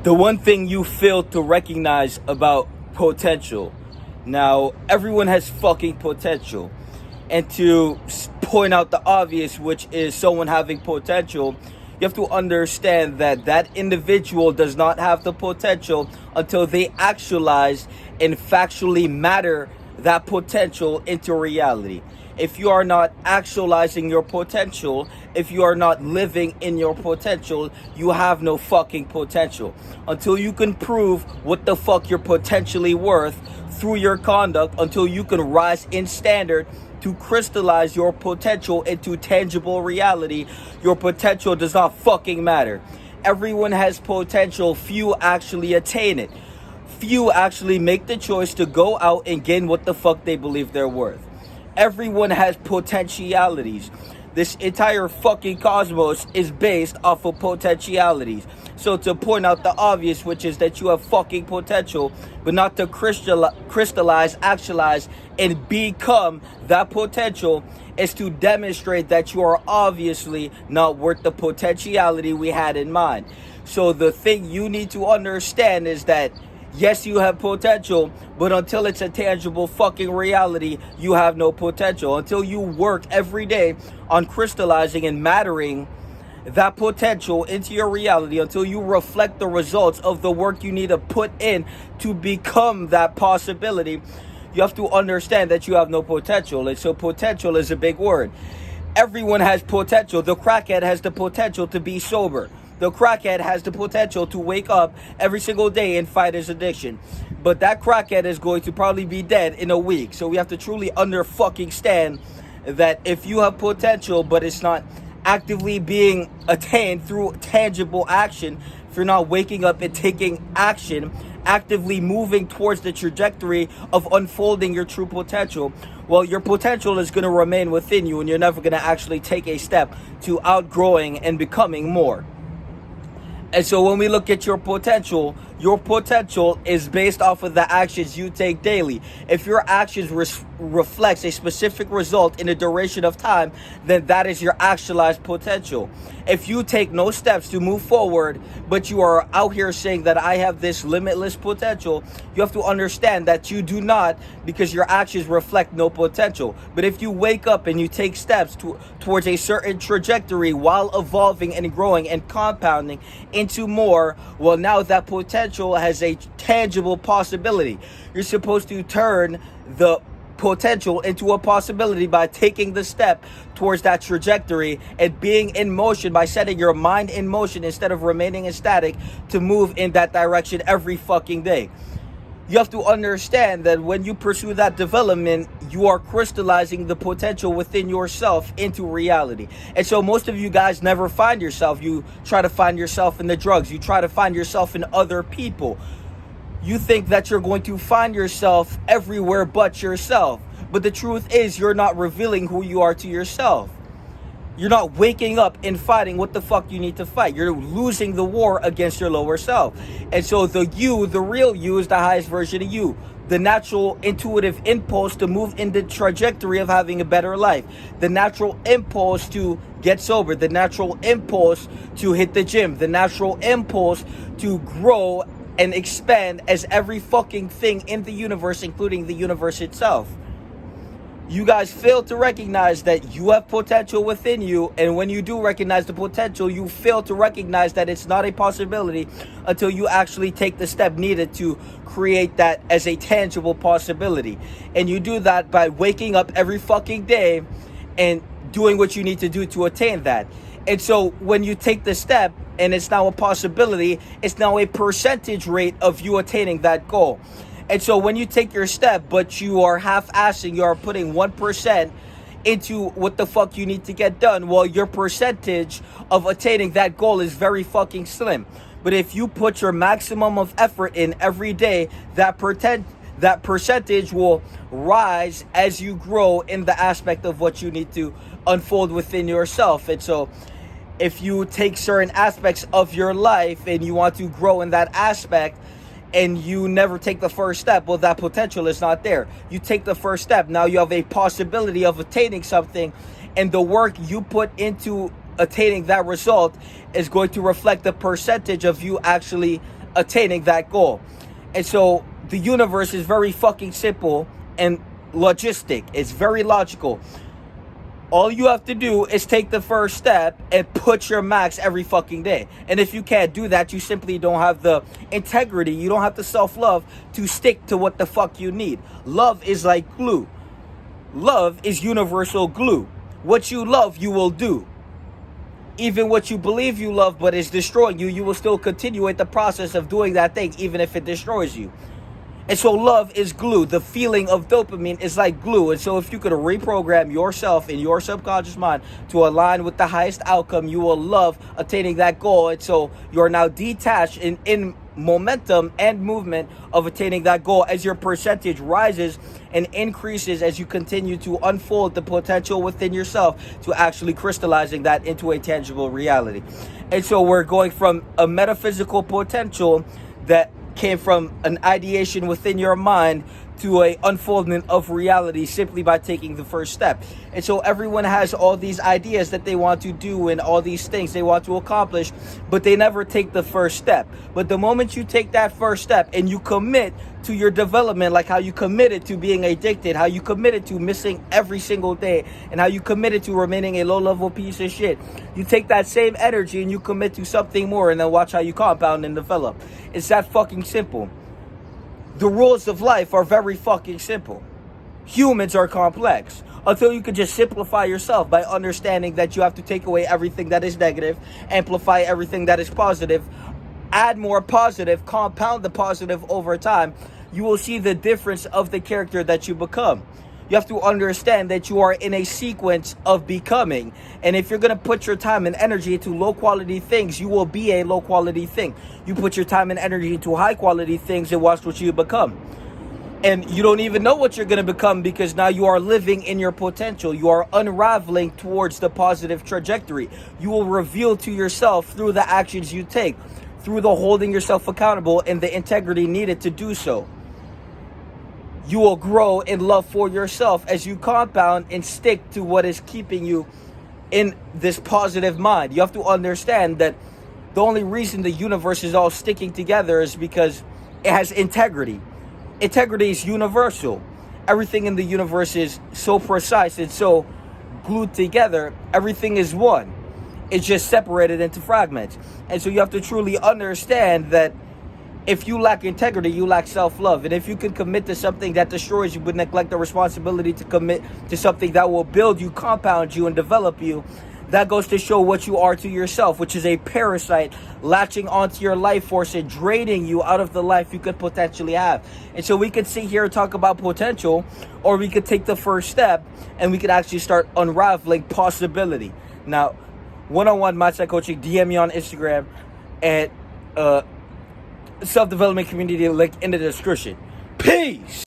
the one thing you fail to recognize about potential. Now, everyone has fucking potential. And to point out the obvious, which is someone having potential, you have to understand that that individual does not have the potential until they actualize and factually matter that potential into reality. If you are not actualizing your potential, if you are not living in your potential, you have no fucking potential. Until you can prove what the fuck you're potentially worth through your conduct, until you can rise in standard to crystallize your potential into tangible reality, your potential does not fucking matter. Everyone has potential, few actually attain it. Few actually make the choice to go out and gain what the fuck they believe they're worth. Everyone has potentialities. This entire fucking cosmos is based off of potentialities. So to point out the obvious, which is that you have fucking potential, but not to crystallize, actualize, and become that potential, is to demonstrate that you are obviously not worth the potentiality we had in mind. So the thing you need to understand is that yes, you have potential, but until it's a tangible fucking reality, you have no potential. Until you work every day on crystallizing and mattering that potential into your reality, until you reflect the results of the work you need to put in to become that possibility, you have to understand that you have no potential. And so potential is a big word. Everyone has potential. The crackhead has the potential to be sober. The crackhead has the potential to wake up every single day and fight his addiction. But that crackhead is going to probably be dead in a week. So we have to truly understand that if you have potential, but it's not actively being attained through tangible action, if you're not waking up and taking action, actively moving towards the trajectory of unfolding your true potential, well, your potential is going to remain within you, and you're never going to actually take a step to outgrowing and becoming more. And so when we look at your potential is based off of the actions you take daily. If your actions reflects a specific result in a duration of time, then that is your actualized potential. If you take no steps to move forward, but you are out here saying that I have this limitless potential, you have to understand that you do not, because your actions reflect no potential. But if you wake up and you take steps towards a certain trajectory while evolving and growing and compounding into more, well, now that potential has a tangible possibility. You're supposed to turn the potential into a possibility by taking the step towards that trajectory and being in motion, by setting your mind in motion instead of remaining static, to move in that direction every fucking day. You have to understand that when you pursue that development, you are crystallizing the potential within yourself into reality. And so most of you guys never find yourself. You try to find yourself in the drugs. You try to find yourself in other people. You think that you're going to find yourself everywhere but yourself. But the truth is, you're not revealing who you are to yourself. You're not waking up and fighting what the fuck you need to fight. You're losing the war against your lower self. And so the real you, is the highest version of you. The natural intuitive impulse to move in the trajectory of having a better life. The natural impulse to get sober. The natural impulse to hit the gym. The natural impulse to grow and expand as every fucking thing in the universe, including the universe itself. You guys fail to recognize that you have potential within you, and when you do recognize the potential, you fail to recognize that it's not a possibility until you actually take the step needed to create that as a tangible possibility. And you do that by waking up every fucking day and doing what you need to do to attain that. And so when you take the step and it's now a possibility, it's now a percentage rate of you attaining that goal. And so when you take your step, but you are half-assing, you are putting 1% into what the fuck you need to get done, well, your percentage of attaining that goal is very fucking slim. But if you put your maximum of effort in every day, that percentage will rise as you grow in the aspect of what you need to unfold within yourself. And so if you take certain aspects of your life and you want to grow in that aspect, and you never take the first step, well, that potential is not there. You take the first step, now you have a possibility of attaining something, and the work you put into attaining that result is going to reflect the percentage of you actually attaining that goal. And so the universe is very fucking simple and logistic. It's very logical. All you have to do is take the first step and put your max every fucking day. And if you can't do that, you simply don't have the integrity. You don't have the self-love to stick to what the fuck you need. Love is like glue. Love is universal glue. What you love, you will do. Even what you believe you love but is destroying you, you will still continue with the process of doing that thing, even if it destroys you. And so love is glue. The feeling of dopamine is like glue. And so if you could reprogram yourself in your subconscious mind to align with the highest outcome, you will love attaining that goal. And so you're now detached in momentum and movement of attaining that goal as your percentage rises and increases as you continue to unfold the potential within yourself to actually crystallizing that into a tangible reality. And so we're going from a metaphysical potential that came from an ideation within your mind to a unfoldment of reality simply by taking the first step. And so everyone has all these ideas that they want to do and all these things they want to accomplish, but they never take the first step. But the moment you take that first step and you commit to your development, like how you committed to being addicted, how you committed to missing every single day, and how you committed to remaining a low-level piece of shit, you take that same energy and you commit to something more, and then watch how you compound and develop. It's that fucking simple. The rules of life are very fucking simple. Humans are complex. Until you can just simplify yourself by understanding that you have to take away everything that is negative, amplify everything that is positive, add more positive, compound the positive over time, you will see the difference of the character that you become. You have to understand that you are in a sequence of becoming. And if you're going to put your time and energy into low quality things, you will be a low quality thing. You put your time and energy into high quality things and watch what you become. And you don't even know what you're going to become because now you are living in your potential. You are unraveling towards the positive trajectory. You will reveal to yourself through the actions you take, through the holding yourself accountable and the integrity needed to do so. You will grow in love for yourself as you compound and stick to what is keeping you in this positive mind. You have to understand that the only reason the universe is all sticking together is because it has integrity. Integrity is universal. Everything in the universe is so precise and so glued together. Everything is one. It's just separated into fragments. And so you have to truly understand that if you lack integrity, you lack self-love. And if you can commit to something that destroys you, but neglect the responsibility to commit to something that will build you, compound you, and develop you, that goes to show what you are to yourself, which is a parasite latching onto your life force and draining you out of the life you could potentially have. And so we could sit here and talk about potential, or we could take the first step and we could actually start unraveling possibility. Now, one-on-one mindset coaching, DM me on Instagram at self-development community, link in the description. Peace.